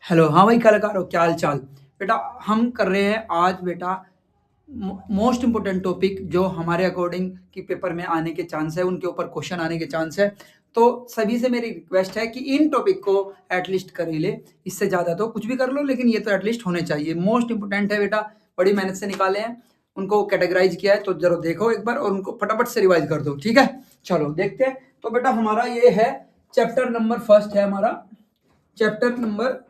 Hello, हाँ भाई कलाकारों, क्या हाल चाल? बेटा हम कर रहे हैं आज बेटा मोस्ट इम्पोर्टेंट टॉपिक जो हमारे अकॉर्डिंग कि पेपर में आने के चांस है, उनके ऊपर क्वेश्चन आने के चांस है। तो सभी से मेरी रिक्वेस्ट है कि इन टॉपिक को एटलीस्ट कर ही ले। इससे ज़्यादा तो कुछ भी कर लो, लेकिन ये तो एटलीस्ट होने चाहिए। मोस्ट इम्पोर्टेंट है बेटा, बड़ी मेहनत से निकाले हैं, उनको कैटेगराइज किया है, तो जरूर देखो एक बार और उनको फटाफट से रिवाइज कर दो। ठीक है, चलो देखते हैं। तो बेटा हमारा ये है चैप्टर नंबर फर्स्ट है हमारा, चैप्टर नंबर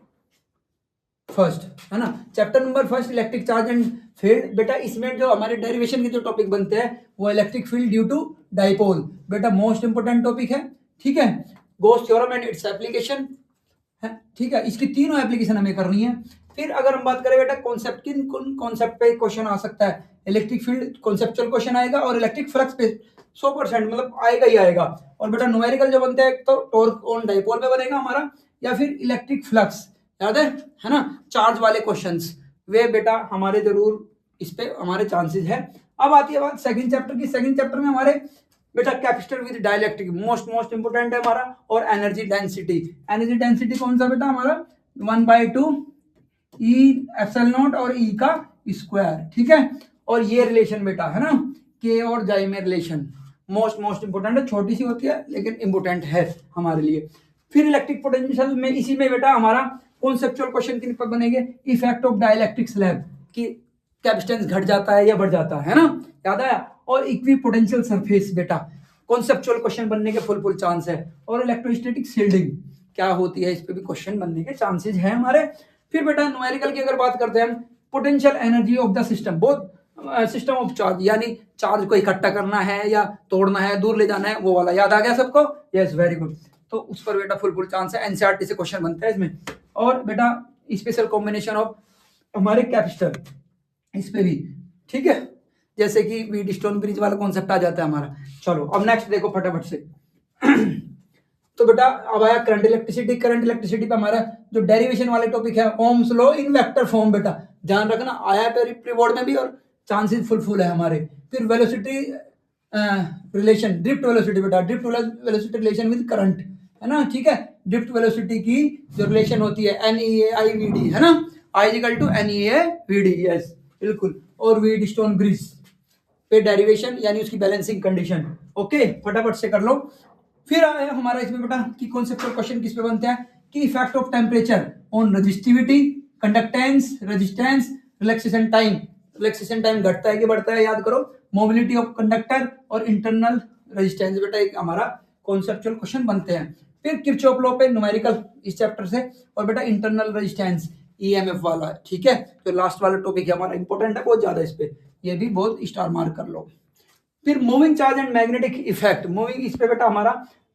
फर्स्ट है ना। Chapter number first electric charge and field. बेटा इसमें जो हमारे डेरिवेशन के जो टॉपिक बनते हैं वो electric field due to dipole, बेटा मोस्ट इंपोर्टेंट टॉपिक है। ठीक है, Gauss theorem and its application है। ठीक है, इसकी तीनों एप्लीकेशन हमें करनी है। फिर अगर हम बात करें बेटा कॉन्सेप्ट की, कौन कॉन्सेप्ट पे क्वेश्चन आ सकता है? इलेक्ट्रिक फील्ड कॉन्सेप्चुअल क्वेश्चन आएगा और इलेक्ट्रिक फ्लक्स पे 100% मतलब आएगा ही आएगा। और बेटा न्यूमेरिकल जो बनते हैं तो टॉर्क ऑन डाइपोल पे बनेगा हमारा, या फिर इलेक्ट्रिक फ्लक्स, याद है ना, चार्ज वाले क्वेश्चंस वे बेटा हमारे जरूर इस पे हमारे चांसेस है। अब आती है बात सेकंड चैप्टर की। सेकंड चैप्टर में हमारे बेटा capacitor with dielectric most important है हमारा, और एनर्जी डेंसिटी। एनर्जी डेंसिटी कौन सा बेटा हमारा 1/2 ई एप्सिलॉन नॉट और ई का स्क्वायर। ठीक है, और ये रिलेशन बेटा है ना, के और जाई में रिलेशन मोस्ट इंपोर्टेंट है। छोटी सी होती है लेकिन इंपोर्टेंट है हमारे लिए। फिर इलेक्ट्रिक पोटेंशियल में इसी में बेटा हमारा कॉन्सेप्चुअल क्वेश्चन किन पर बनेंगे? इफेक्ट ऑफ डाइलेक्ट्रिक स्लैब की कैपेसिटेंस घट जाता है या बढ़ जाता है ना, याद आया। और इक्वी पोटेंशियल सरफेस बेटा कॉन्सेप्चुअल क्वेश्चन बनने के फुल चांस है। और इलेक्ट्रोस्टैटिक शील्डिंग क्या होती है, इस पे भी क्वेश्चन बनने के चांसेस है हमारे। फिर बेटा न्यूमेरिकल की अगर बात करते हैं हम, potential energy of the system, बहुत सिस्टम ऑफ चार्ज, यानी चार्ज को इकट्ठा करना है या तोड़ना है, दूर ले जाना है, वो वाला याद आ गया सबको? Yes, very good. तो उस पर बेटा फुल चांस है, एनसीईआरटी से क्वेश्चन बनता है इसमें। और बेटा स्पेशल कॉम्बिनेशन ऑफ हमारे कैपेसिटर, इस पे भी ठीक है, जैसे कि व्हीटस्टोन ब्रिज वाला कॉन्सेप्ट आ जाता है हमारा। चलो अब नेक्स्ट देखो फटाफट से। तो बेटा अब आया करंट इलेक्ट्रिसिटी। करंट इलेक्ट्रिसिटी पे हमारा जो डेरिवेशन वाले टॉपिक है, Ohm's law in vector form, बेटा ध्यान रखना, आया प्री बोर्ड में भी और चांसेस फुल है हमारे। फिर वेलोसिटी रिलेशन, ड्रिफ्ट वेलोसिटी बेटा, drift velocity relation with current है ना। ठीक है, ड्रिफ्ट वेलोसिटी की जो रिलेशन होती है NEAIVD है ना, I=NEAVD, यस बिल्कुल। और व्हीटस्टोन ब्रिज पे डेरिवेशन यानी उसकी बैलेंसिंग कंडीशन। ओके, फटाफट से कर लो। फिर आया हमारा इसमें बेटा कि कॉन्सेप्चुअल क्वेश्चन किस पे बनते हैं कि effect of temperature on resistivity, conductance, resistance, relaxation time. Relaxation time घटता है कि बढ़ता है, याद करो। मोबिलिटी ऑफ कंडक्टर और इंटरनल रेजिस्टेंस, बेटा एक हमारा कॉन्सेप्चुअल क्वेश्चन बनते हैं। फिर किरचॉफ लॉ पे न्यूमेरिकल इस चैप्टर से, और बेटा इंटरनल रेजिस्टेंस EMF वाला। ठीक है, तो लास्ट वाला टॉपिक हमारा इंपॉर्टेंट है बहुत ज्यादा, इस पे ये भी बहुत स्टार मार्क कर लो। फिर moving charge and magnetic effect, moving इस पे बेटा हमारा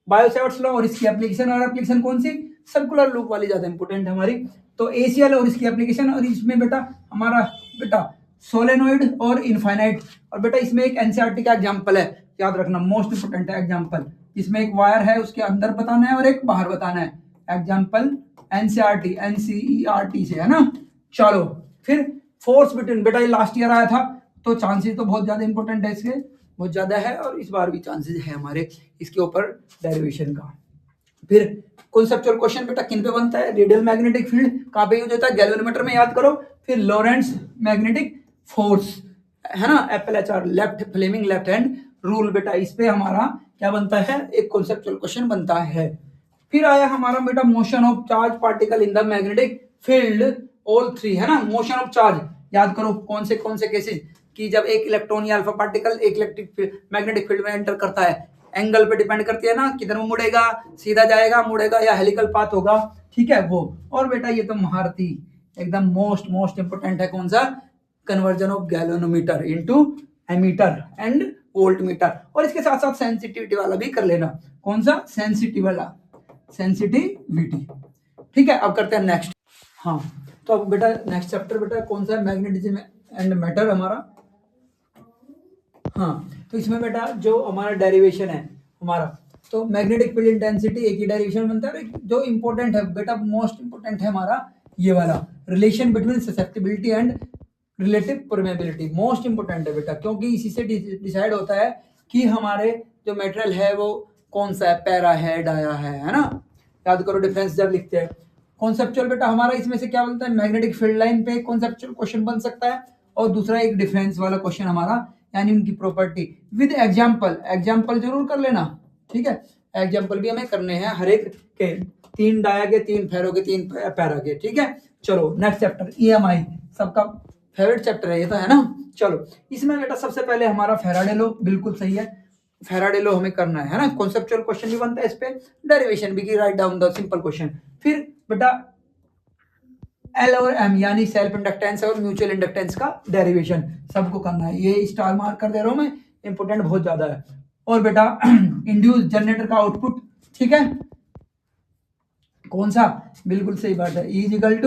बायोसेवर्ट्स लॉ और इसकी एप्लीकेशन। और एप्लीकेशन कौन सी? सर्कुलर लूप वाली ज्यादा इंपॉर्टेंट है हमारी, तो ACL और इसकी एप्लीकेशन। और इसमें बेटा हमारा बेटा सोलेनोइड और इनफाइनाइट। और बेटा इसमें एक NCERT का एग्जांपल है, याद रखना मोस्ट इंपोर्टेंट है एग्जांपल। इसमें एक वायर है, उसके अंदर बताना है और एक बाहर बताना है। एग्जांपल NCERT से है ना। चलो फिर फोर्स बिटवीन, बेटा ये लास्ट ईयर आया था, तो चांसेस तो बहुत ज्यादा इंपॉर्टेंट है, इसके बहुत ज्यादा है, और इस बार भी चांसेस है हमारे इसके ऊपर डेरिवेशन का। फिर कॉन्सेप्चुअल क्वेश्चन बेटा किन पे बनता है? रेडियल मैग्नेटिक फील्ड कहाँ पे यूज होता है? गैल्वेनोमीटर में, याद करो। फिर लॉरेंट्ज मैग्नेटिक फोर्स है ना, FLHR, left Fleming left hand rule, बेटा इस पे हमारा क्या बनता है? एक कॉन्सेप्चुअल क्वेश्चन बनता है। फिर आया हमारा बेटा motion of charge particle in the magnetic field, all three है ना। मोशन ऑफ चार्ज याद करो, कौन से केसेस कि जब एक इलेक्ट्रॉन या अल्फा पार्टिकल एक इलेक्ट्रिक मैग्नेटिक फील्ड में एंटर करता है, एंगल पे डिपेंड करती है ना, किधर वो मुड़ेगा, सीधा जाएगा, मुड़ेगा या हेलिकल पाथ होगा। ठीक है वो। और बेटा ये तो महारथी एकदम मोस्ट इंपोर्टेंट है, कौन सा? Conversion of galvanometer into ammeter and voltmeter. और इसके साथ साथ सेंसिटिविटी वाला भी कर लेना। कौन सा? सेंसिटिव वाला, सेंसिटिविटी। ठीक है, अब करते हैं नेक्स्ट। हाँ, तो अब बेटा नेक्स्ट चैप्टर बेटा कौन सा है? मैग्नेटिज्म एंड मैटर हमारा। हाँ, तो इसमें बेटा जो हमारा डेरिवेशन है हमारा, तो मैग्नेटिक फील्ड इंटेंसिटी एक ही डेरिवेशन बनता है। जो इंपॉर्टेंट है बेटा, मोस्ट इंपॉर्टेंट है हमारा ये वाला, relation between susceptibility and relative permeability. Most important है बेटा, क्योंकि इसी से डिसाइड होता है कि हमारे जो मेटेरियल है वो कौन सा है, पैरा है, डाया है ना। याद करो डिफरेंस जब लिखते हैं, कॉन्सेप्चुअल बेटा हमारा इसमें से क्या बनता है, मैग्नेटिक फील्ड लाइन पे कॉन्सेप्चुअल क्वेश्चन बन सकता है, और दूसरा एक डिफरेंस वाला क्वेश्चन हमारा, यानी उनकी प्रॉपर्टी विद एग्जाम्पल। एग्जाम्पल जरूर कर लेना, ठीक है, एग्जाम्पल भी हमें करने हैं हर एक के, 3 डाया के 3 फेरो के 3 पैरा के, ठीक है। चलो नेक्स्ट चैप्टर ईएमआई, सबका फेवरेट चैप्टर है ये तो, है ना। चलो इसमें बेटा सबसे पहले हमारा फैराडे लॉ, बिल्कुल सही है, फैराडे लॉ हमें करना है ना। कॉन्सेप्चुअल क्वेश्चन भी बनता है इस पे, डेरिवेशन भी की, write down the simple question. फिर बेटा एल और एम यानी सेल्फ इंडक्टेंस और म्यूचुअल इंडक्टेंस का डेरिवेशन सबको करना है, ये स्टार मार्क कर दे रहा हूं मैं, इंपोर्टेंट बहुत ज्यादा है। और बेटा इंड्यूस जनरेटर का आउटपुट, ठीक है, कौन सा, बिल्कुल सही बात है, E is equal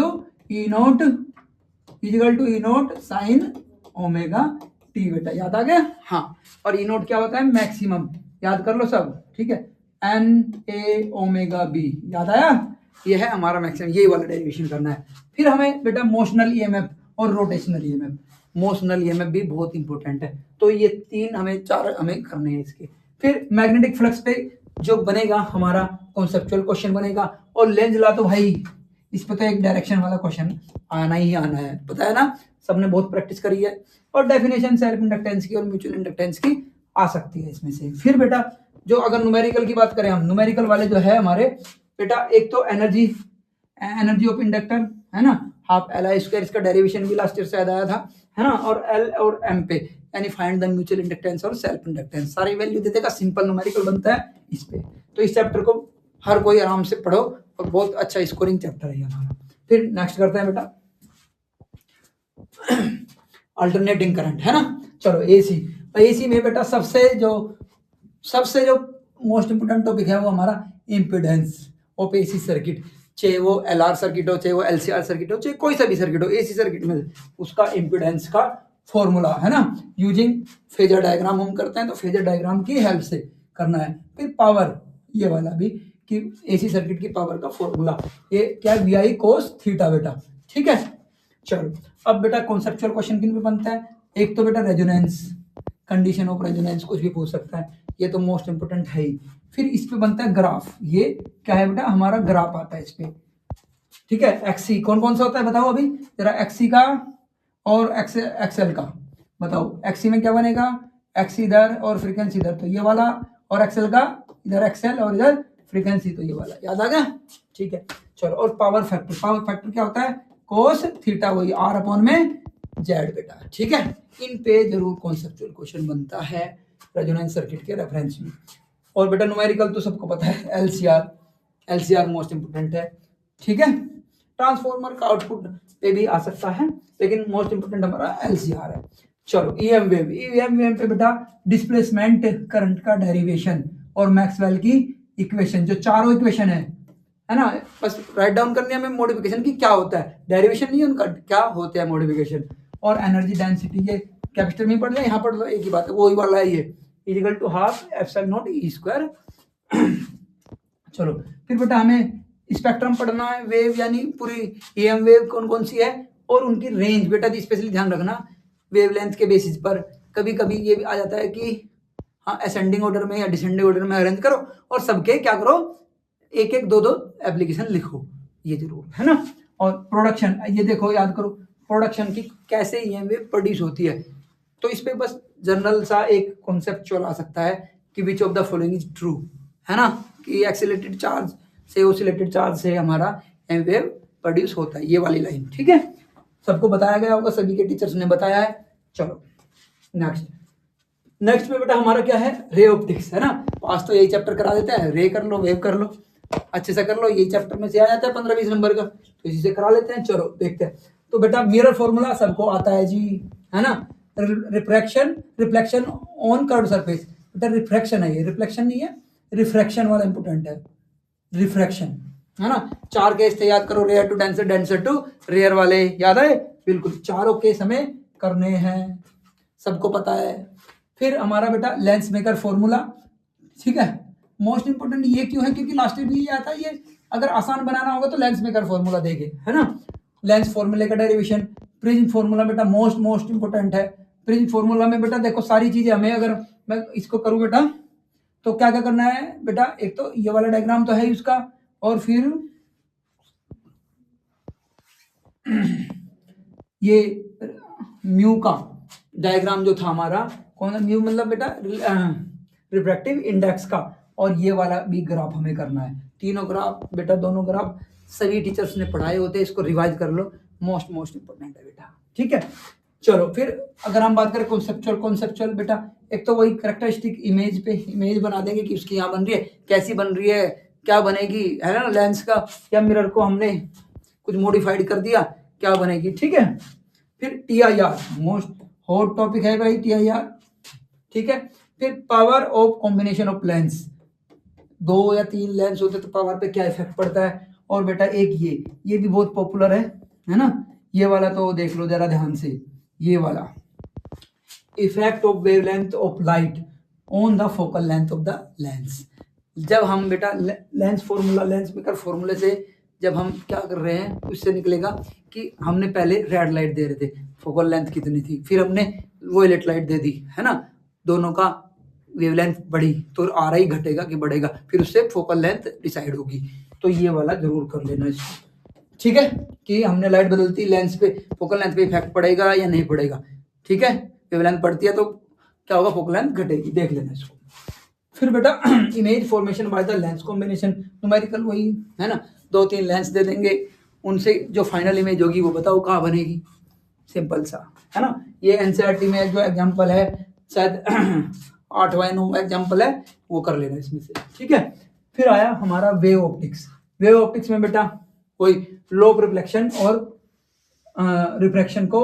to e naught sine omega t, बेटा याद आ गया, हाँ। और ई नोट क्या होता है, मैक्सिमम, याद कर लो सब, ठीक है, एन ए ओमेगा बी, याद आया, ये है हमारा मैक्सिमम, ये वाला डेरिवेशन करना है। फिर हमें बेटा मोशनल ईएमएफ और रोटेशनल ईएमएफ, मोशनल ईएमएफ भी बहुत इंपॉर्टेंट है, तो ये 3 हमें 4 हमें करने हैं इसके। फिर मैग्नेटिक फ्लक्स पे जो बनेगा हमारा कॉन्सेप्चुअल क्वेश्चन बनेगा, और लेंस ला तो भाई इस पे तो एक डायरेक्शन वाला क्वेश्चन आना ही आना है, पता है ना, सबने बहुत प्रैक्टिस करी है। और डेफिनेशन सेल्फ इंडक्टेंस की और म्यूचुअल इंडक्टेंस की आ सकती है इसमें से। फिर बेटा जो अगर न्यूमेरिकल की बात करें हम, न्यूमेरिकल वाले जो है हमारे बेटा, एक तो एनर्जी ऑफ इंडक्टर है ना, हाफ एल आई स्क्वायर, इसका डेरिवेशन भी लास्ट ईयर से आया था, है ना। और एल और एम पे यानी फाइंड द म्यूचुअल इंडक्टेंस और सेल्फ इंडक्टेंस, सारी वैल्यू दे देगा, सिंपल न्यूमेरिकल बनता है इस पे। तो इस चैप्टर को हर कोई आराम से पढ़ो, और बहुत अच्छा स्कोरिंग चैप्टर है हमारा। फिर नेक्स्ट करते हैं बेटा अल्टरनेटिंग करंट, है ना। चलो एसी में बेटा सबसे जो मोस्ट इंपोर्टेंट टॉपिक है वो हमारा इम्पीडेंस ऑफ एसी सर्किट, चाहे वो एलआर सर्किट हो, चाहे वो एलसीआर सर्किट हो, चाहे कोई सा भी सर्किट हो, एसी सर्किट में उसका इम्पीडेंस का फॉर्मूला, है ना, यूजिंग फेजर डायग्राम हम करते हैं, तो फेजर डायग्राम की हेल्प से करना है। फिर पावर, ये वाला भी कि एसी सर्किट की पावर का फॉर्मूला, ये क्या, वी आई कोस थीटा बेटा, ठीक है। चलो अब बेटा कॉन्सेप्चुअल क्वेश्चन किन पे बनता है, एक तो बेटा रेजोनेंस, कंडीशन ऑफ रेजोनेंस कुछ भी पूछ सकता है, ये तो मोस्ट इंपोर्टेंट है ही। फिर इस पे बनता है ग्राफ, ये क्या है बेटा, हमारा ग्राफ आता है इस पे, ठीक है। एक्सी कौन कौन सा होता है बताओ अभी जरा, एक्सी का और एक्सएल का बताओ। एक्सी में क्या बनेगा, एक्सी इधर और फ्रीक्वेंसी इधर, तो ये वाला, और एक्सएल का इधर एक्सएल और इधर फ्रीक्वेंसी, तो ये वाला, याद आ गया, ठीक है। चलो और पावर फैक्टर क्या होता है, कोस थीटा, वही आर अपॉन में जेड बेटा, ठीक है। इन पे जरूर कॉन्सेप्चुअल क्वेश्चन बनता है रेजोनेंस सर्किट के रेफरेंस में। और बेटा न्यूमेरिकल तो सबको पता है, एलसीआर मोस्ट इंपोर्टेंट है, ठीक है। ट्रांसफॉर्मर का आउटपुट पे भी आ सकता है, लेकिन मोस्ट इंपोर्टेंट हमारा एलसीआर है। चलो ईएम वेव पे बेटा डिस्प्लेसमेंट करंट का डेरिवेशन और मैक्सवेल की इक्वेशन, जो चारों इक्वेशन है ना, बस राइट डाउन करनी है हमें मॉडिफिकेशन की क्या होता है, डेरिवेशन नहीं है उनका, क्या होता है मॉडिफिकेशन। और एनर्जी डेंसिटी, ये कैपेसिटर में पढ़ लिया, यहाँ पढ़ लो, एक ही बात है, वही वाला है ये, equal to half epsilon naught e square. चलो फिर बेटा हमें स्पेक्ट्रम पढ़ना है, वेव यानी पूरी एम वेव कौन कौन सी है, और उनकी रेंज बेटा स्पेशली ध्यान रखना, वेवलेंथ के बेसिस पर कभी कभी ये भी आ जाता है कि हाँ असेंडिंग ऑर्डर में या डिसेंडिंग ऑर्डर में अरेंज करो, और सबके क्या करो, एक एक दो दो एप्लीकेशन लिखो, ये जरूर, है ना। और प्रोडक्शन, ये देखो याद करो, प्रोडक्शन की कैसे ईएम वेव प्रोड्यूस होती है, तो इस पे बस जनरल सा एक कॉन्सेप्चुअल आ सकता है कि which of the following is true, है ना, कि एक्सीलरेटेड चार्ज से ओसिलेटेड चार्ज से हमारा एम वेव प्रोड्यूस होता है, ये वाली लाइन, ठीक है। सबको बताया गया होगा, सभी के टीचर्स ने बताया है। चलो नेक्स्ट में बेटा हमारा क्या है, रे ऑप्टिक्स, है ना। पास तो यही चैप्टर करा देते हैं, रे कर लो, वेव कर लो, अच्छे से कर लो, यही चैप्टर में से आ जाता है 15-20 नंबर का, तो इसी से करा लेते हैं। चलो देखते हैं, तो बेटा मिरर फॉर्मूला सबको आता है जी, है ना। रिफ्लेक्शन ऑन कर्व सरफेस, बेटा रिफ्रैक्शन है ये, रिफ्लेक्शन नहीं है, रिफ्रैक्शन वाला इंपोर्टेंट है, रिफ्रैक्शन, है ना। 4 केस थे याद करो, rare to denser, denser to rare वाले, याद है, बिल्कुल चारों केस हमें करने हैं, सबको पता है। फिर हमारा बेटा लेंस मेकर फॉर्मूला, ठीक है, मोस्ट इंपोर्टेंट ये क्यों है, क्योंकि लास्ट में भी ये आता है, ये अगर आसान बनाना होगा तो लेंस मेकर फॉर्मूला देंगे, है ना। लेंस फॉर्मूले का डेरिवेशन, प्रिज्म फॉर्मूला बेटा मोस्ट इंपोर्टेंट है। प्रिज्म फॉर्मूला में बेटा देखो सारी चीजें हमें, अगर मैं इसको करूँ बेटा तो क्या क्या करना है बेटा, एक तो ये वाला डायग्राम तो है ही उसका, और फिर ये म्यू का डायग्राम जो था हमारा, कौन सा म्यू मतलब बेटा रिफ्रैक्टिव इंडेक्स का, और ये वाला भी ग्राफ हमें करना है। तीनों ग्राफ बेटा, दोनों ग्राफ सभी टीचर्स ने पढ़ाए होते हैं, इसको रिवाइज कर लो, मोस्ट इंपॉर्टेंट है बेटा, ठीक है। चलो फिर अगर हम बात करें कॉन्सेप्चुअल बेटा, एक तो वही कैरेक्टरिस्टिक इमेज पे इमेज बना देंगे कि उसकी यहाँ बन रही है, कैसी बन रही है, क्या बनेगी, है ना, लेंस का या मिरर को हमने कुछ मॉडिफाइड कर दिया, क्या बनेगी, ठीक है। फिर TIR, मोस्ट हॉट टॉपिक है भाई TIR, ठीक है। फिर power of combination of lens, 2 या 3 लेंस होते तो पावर पे क्या इफेक्ट पड़ता है। और बेटा एक ये भी बहुत पॉपुलर है ना, ये वाला तो देख लो जरा ध्यान से, ये वाला effect of wavelength of light on the focal length of the lens. जब हम बेटा लेंस मेकर फॉर्मूले से जब हम क्या कर रहे हैं, उससे निकलेगा कि हमने पहले रेड लाइट दे रहे थे, फोकल लेंथ कितनी थी, फिर हमने वोयलेट लाइट दे दी, है ना, दोनों का वेवलेंथ बढ़ी तो आर आई घटेगा कि बढ़ेगा, फिर उससे फोकल लेंथ डिसाइड होगी। तो ये वाला जरूर कर लेना इसको, ठीक है, कि हमने लाइट बदलती लेंस पे फोकल लेंथ पे इफेक्ट पड़ेगा या नहीं पड़ेगा, ठीक है। वेवलेंथ बढ़ती है तो क्या होगा, फोकल लेंथ घटेगी, देख लेना इसको। फिर बेटा image formation by the lens combination, numerical वही है ना, 2-3 लेंस दे देंगे, उनसे जो फाइनल इमेज होगी वो बताओ कहाँ बनेगी, सिंपल सा, है ना। ये एनसीईआरटी में जो एग्जांपल है, शायद 8वां 9वां एग्जांपल है, वो कर लेना इसमें से, ठीक है। फिर आया हमारा वेव ऑप्टिक्स में बेटा कोई लो रिफ्लेक्शन और रिफ्रैक्शन को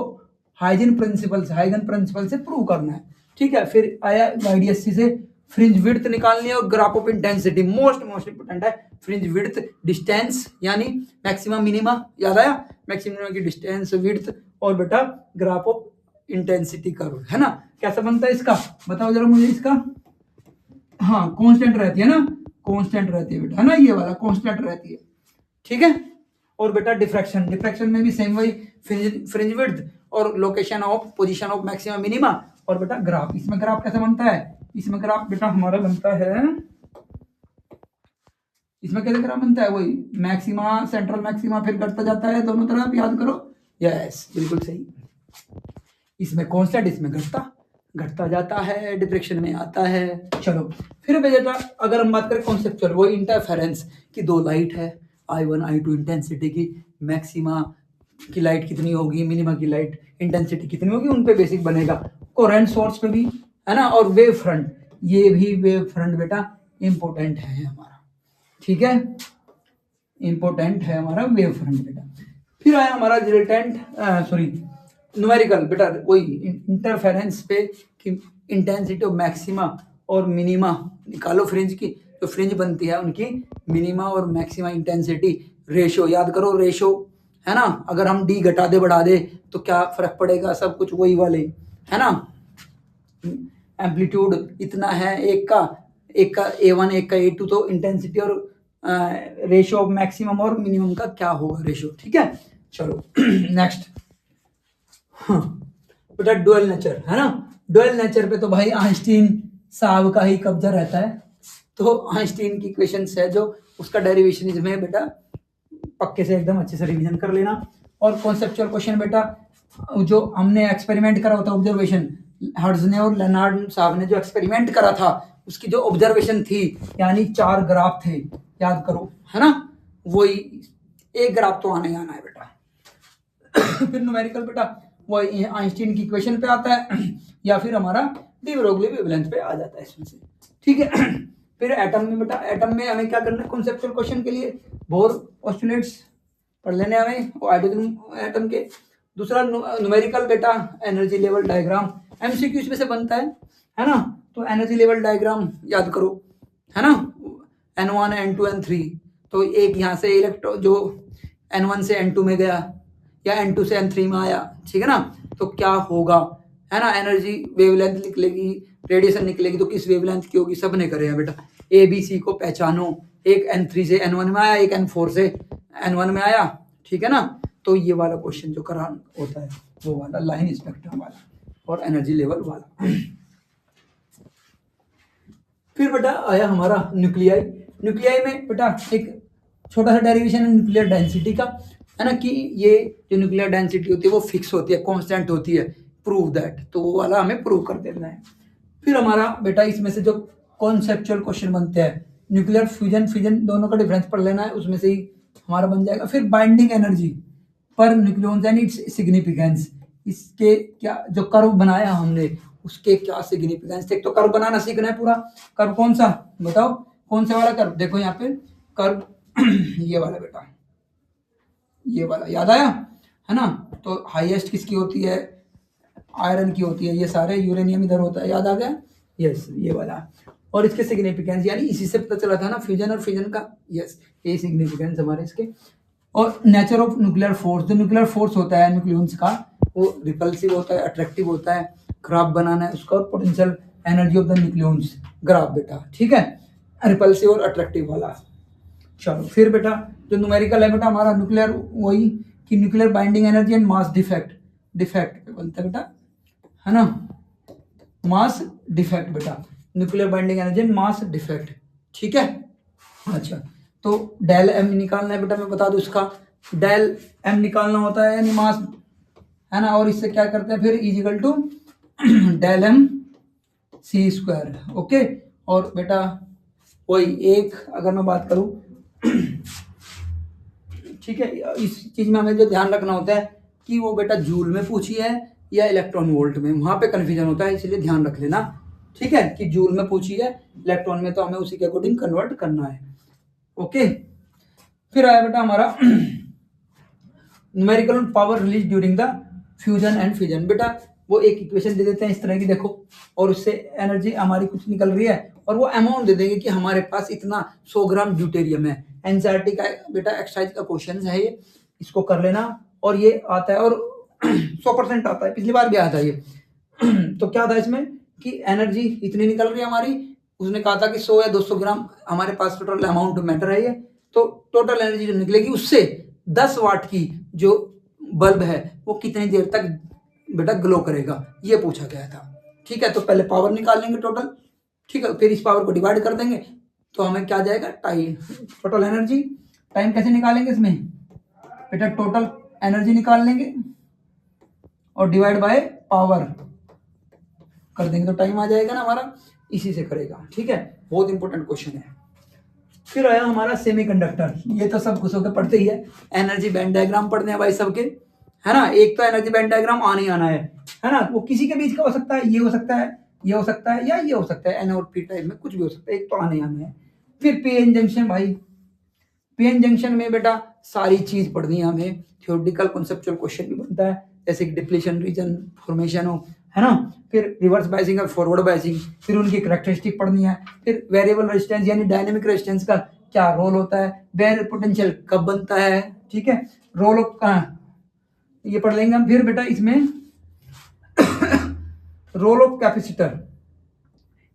हाइजन प्रिंसिपल से प्रूव करना है, ठीक है। फिर आया IDSC से फ्रिंज विड्थ निकालनी है और graph of intensity, most important है। फ्रिंज विड्थ डिस्टेंस यानी मैक्सिमम मिनिमा, याद आया, मैक्सिमम की डिस्टेंस विड्थ, और बेटा ग्राफ ऑफ इंटेंसिटी कर्व, है ना। कैसा बनता है इसका, बताओ जरा मुझे इसका। हाँ, कांस्टेंट रहती है ना, कांस्टेंट रहती है बेटा, है ना, ये वाला कांस्टेंट रहती है, ठीक है। और बेटा डिफ्रैक्शन में भी सेम वही, फ्रिंज विड्थ और location of position of maximum minima, और बेटा ग्राफ। इसमें ग्राफ कैसे बनता है, इसमें ग्राफ बेटा हमारा बनता है, इसमें कैसे ग्राफ बनता है, वही मैक्सिमा, सेंट्रल मैक्सिमा, फिर घटता जाता है दोनों तरफ, याद करो, यस बिल्कुल सही। इसमें कांस्टेंट, इसमें घटता जाता है, डिफ्रैक्शन में आता है। चलो फिर बेटा अगर हम बात करें कॉन्सेप्चुअल, वो इंटरफेरेंस की 2 लाइट है, I1 I2 इंटेंसिटी की, मैक्सिमा की लाइट कितनी होगी, मिनिमा की लाइट इंटेंसिटी कितनी होगी, उन पे बेसिक बनेगा। कोरेंट सोर्स पे भी, है ना, और वेव फ्रंट, ये भी वेव फ्रंट बेटा इंपॉर्टेंट है हमारा, ठीक है, इंपॉर्टेंट है हमारा वेव फ्रंट बेटा। फिर आया हमारा न्यूमेरिकल बेटा, वही इंटरफेरेंस पे कि इंटेंसिटी ऑफ मैक्सिमा और मिनिमा निकालो, फ्रिंज की जो फ्रिंज बनती है उनकी मिनिमा और मैक्सिमा इंटेंसिटी रेशो, याद करो रेशो, है ना। अगर हम डी घटा दे बढ़ा दे तो क्या फर्क पड़ेगा, सब कुछ वही वाले, है ना। एम्पलीट्यूड इतना है एक का A1 एक का A2, तो इंटेंसिटी और रेशो ऑफ मैक्सिमम और मिनिमम का क्या होगा रेशो, ठीक है। चलो नेक्स्ट, हाँ बेटा डुअल नेचर, है ना। डुअल नेचर पे तो भाई आइंस्टीन साहब का ही कब्जा रहता है, तो आइंस्टीन की क्वेश्चंस है जो उसका डेरिवेशन इसमें बेटा पक्के से एकदम अच्छे से रिवीजन कर लेना। और कॉन्सेप्चुअल क्वेश्चन बेटा जो हमने एक्सपेरिमेंट करा होता, ऑब्जर्वेशन, हर्ट्ज ने और लेनार्ड साहब ने जो एक्सपेरिमेंट करा था, उसकी जो ऑब्जर्वेशन थी, यानी 4 ग्राफ थे, याद करो, है ना, वही एक ग्राफ तो आने आना है बेटा। फिर न्यूमेरिकल बेटा वही आइंस्टीन की इक्वेशन पे आता है या फिर हमारा डी ब्रोगली वेवलेंथ पे आ जाता है इसमें से, ठीक है। फिर एटम में बेटा, एटम में हमें क्या करना है, कॉन्सेप्चुअल क्वेश्चन के लिए बोर पोस्टुलेट्स पढ़ लेने हमें हाइड्रोजन एटम के। दूसरा न्यूमेरिकल बेटा एनर्जी लेवल डायग्राम, एमसीक्यू इसमें से बनता है ना। तो एनर्जी लेवल डायग्राम याद करो, है ना, N1 N2 N3, तो एक यहाँ से इलेक्ट्रॉन जो N1 से N2 में गया या N2 से N3 में आया, ठीक है ना, तो क्या होगा, है ना, एनर्जी वेवलेंथ निकलेगी, रेडिएशन निकलेगी, तो किस वेवलेंथ की होगी, सबने करे हैं बेटा। ABC को पहचानो, एक N3 से N1 में आया, एक N4 से N1 में आया, ठीक है ना। तो ये वाला क्वेश्चन जो करा होता है वो वाला लाइन स्पेक्ट्रम वाला और एनर्जी लेवल वाला। फिर बेटा आया हमारा न्यूक्लियाई में बेटा एक छोटा सा डेरिवेशन है न्यूक्लियर डेंसिटी का, है ना, कि ये जो न्यूक्लियर डेंसिटी होती है वो फिक्स होती है, कांस्टेंट होती है, प्रूव दैट, तो वो वाला हमें प्रूव कर देना है। फिर हमारा बेटा इसमें से जो कॉन्सेप्चुअल क्वेश्चन बनते हैं, न्यूक्लियर फ्यूजन फिजन दोनों का डिफरेंस पढ़ लेना है, उसमें से ही हमारा बन जाएगा। फिर बाइंडिंग एनर्जी पर न्यूक्लियॉन्स एंड इट्स सिग्निफिकेंस, इसके क्या जो कर्व बनाया हमने उसके क्या सिग्निफिकेंस थे। तो कर्व बनाना सीखना है पूरा। कर्व कौन सा बताओ, कौन सा वाला कर्व, देखो यहाँ पे कर्व ये वाला बेटा, ये वाला याद आया है ना। तो हाईएस्ट किसकी होती है, आयरन की होती है, ये सारे यूरेनियम इधर होता है, याद आ गया, यस ये वाला। और इसके सिग्निफिकेंस यानी इसी से पता चला था ना फ्यूजन और फिजन का, यस ये सिग्निफिकेंस हमारे इसके। और नेचर ऑफ न्यूक्लियर फोर्स, जो न्यूक्लियर फोर्स होता है न्यूक्लियंस का वो रिपल्सिव होता है, अट्रैक्टिव होता है, ग्राफ बनाना है उसका। और potential energy of the nucleons graph बेटा, ठीक है, रिपल्सिव और अट्रैक्टिव वाला। चलो फिर बेटा जो न्यूमेरिकल है बेटा हमारा न्यूक्लियर, वही कि nuclear binding energy and mass defect, defect बोलते हैं बेटा, है ना, मास डिफेक्ट बेटा, nuclear binding energy and mass defect, ठीक है। अच्छा तो डेल एम निकालना है बेटा, मैं बता दूं इसका, डेल एम निकालना होता है यानी मास, है ना। और इससे क्या करते हैं फिर is equal to del m c square, okay. और बेटा वही एक अगर मैं बात करूं ठीक है, इस चीज में हमें जो ध्यान रखना होता है कि वो बेटा जूल में पूछी है या इलेक्ट्रॉन वोल्ट में, वहां पे कन्फ्यूजन होता है, इसलिए ध्यान रख लेना, ठीक है, कि जूल में पूछी है, इलेक्ट्रॉन में तो हमें उसी के अकॉर्डिंग कन्वर्ट करना है, ओके। फिर आया बेटा हमारा numerical power release during the fusion and fission, बेटा वो एक इक्वेशन दे देते हैं इस तरह की देखो, और उससे एनर्जी हमारी कुछ निकल रही है और वो अमाउंट दे देंगे कि हमारे पास इतना 100 ग्राम ड्यूटेरियम है। एनसीईआरटी का बेटा एक्सरसाइज का क्वेश्चन है ये, इसको कर लेना। और ये आता है और 100% आता है, पिछली बार भी आया था ये तो क्या था इसमें कि एनर्जी इतनी निकल रही है हमारी, उसने कहा था कि 100 या 200 ग्राम हमारे पास टोटल अमाउंट मैटर है ये, तो टोटल एनर्जी जो निकलेगी उससे 10 वाट की जो बल्ब है वो कितनी देर तक बेटा ग्लो करेगा, ये पूछा गया था, ठीक है। तो पहले पावर निकाल लेंगे टोटल, ठीक है, फिर इस पावर को डिवाइड कर देंगे तो हमें क्या जाएगा टाइम, टोटल एनर्जी। टाइम कैसे निकालेंगे इसमें बेटा, टोटल एनर्जी निकाल लेंगे और डिवाइड बाय पावर कर देंगे तो टाइम आ जाएगा ना हमारा, इसी से करेगा, ठीक है। बहुत इंपॉर्टेंट क्वेश्चन है। फिर आया हमारा सेमीकंडक्टर, ये तो सब खुश होकर पढ़ते ही है, एनर्जी बैंड डायग्राम पढ़ने हैं भाई सबके, है ना। एक तो एनर्जी बैंड डायग्राम आने ही आना है ना। वो किसी के बीच का हो सकता है, ये हो सकता है, ये हो सकता है, या ये हो सकता है, एन और पी टाइप में कुछ भी हो सकता है, एक तो आने ही आना है। फिर पीएन जंक्शन भाई, पीएन जंक्शन में बेटा सारी चीज पढ़नी है हमें, थ्योरेटिकल कॉन्सेप्चुअल क्वेश्चन भी बनता है, जैसे कि डिप्लीशन रीजन फॉर्मेशन हो, है ना। फिर रिवर्स बाइसिंग और फॉरवर्ड बाइसिंग, फिर उनकी कैरेक्टरिस्टिक पढ़नी है। फिर वेरिएबल रेजिस्टेंस यानी डायनेमिक रेजिस्टेंस का क्या रोल होता है, वेरिएबल पोटेंशियल कब बनता है, ठीक है, रोल ऑफ ये पढ़ लेंगे हम। फिर बेटा इसमें role of capacitor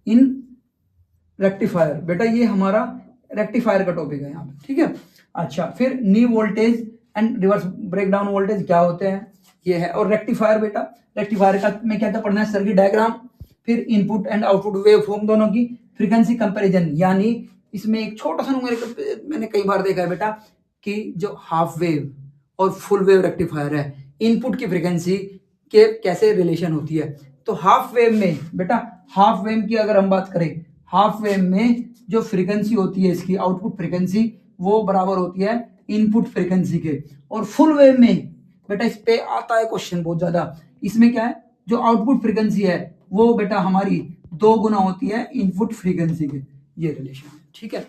in rectifier, बेटा ये हमारा रेक्टिफायर का टॉपिक है यहाँ पे, ठीक है। अच्छा फिर नी voltage and reverse breakdown voltage क्या होते हैं, ये है। और रेक्टिफायर बेटा, रेक्टिफायर का में क्या क्या पढ़ना है, सर्किट डायग्राम, फिर input and output wave form दोनों की फ्रीक्वेंसी कंपैरिजन, यानी इसमें एक छोटा सा न्यूमेरिकल मैंने कई बार देखा है बेटा कि जो हाफ वेव और फुल वेव रेक्टिफायर है, इनपुट की फ्रीक्वेंसी के कैसे रिलेशन होती है। तो हाफ वेव में बेटा, हाफ वेव की अगर हम बात करें, हाफ वेव में जो फ्रीक्वेंसी होती है इसकी आउटपुट फ्रीक्वेंसी वो बराबर होती है इनपुट फ्रीक्वेंसी के। और फुल वेव में बेटा इस पे आता है क्वेश्चन बहुत ज्यादा, इसमें क्या है जो आउटपुट फ्रीक्वेंसी है वो बेटा हमारी 2 गुना होती है इनपुट फ्रीक्वेंसी के, ये रिलेशन है, ठीक है।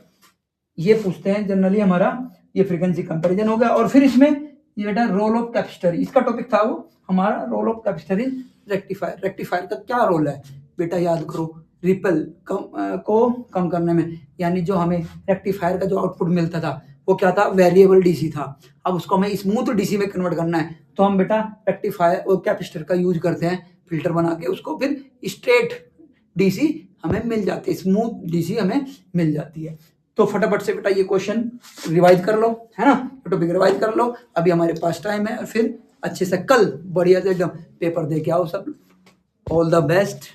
ये पूछते हैं जनरली हमारा, ये फ्रीक्वेंसी कंपैरिजन हो गया। और फिर इसमें ये बेटा रोल ऑफ कैपेसिटर, इसका टॉपिक था वो हमारा, role of capacitor in rectifier. Rectifier का क्या रोल है बेटा, याद करो, रिपल को कम करने में, यानी जो हमें रेक्टिफायर का जो आउटपुट मिलता था वो क्या था, वेरिएबल डीसी था। अब उसको हमें स्मूथ डीसी में कन्वर्ट करना है तो हम बेटा रेक्टिफायर और कैपेसिटर का यूज करते हैं, फिल्टर बना के उसको, फिर स्ट्रेट डीसी हमें मिल जाती है, स्मूथ डीसी हमें मिल जाती है। तो फटाफट से बेटा ये क्वेश्चन रिवाइज कर लो, है ना, टॉपिक रिवाइज कर लो, अभी हमारे पास टाइम है, और फिर अच्छे से कल बढ़िया से एकदम पेपर दे के आओ सब। All the best.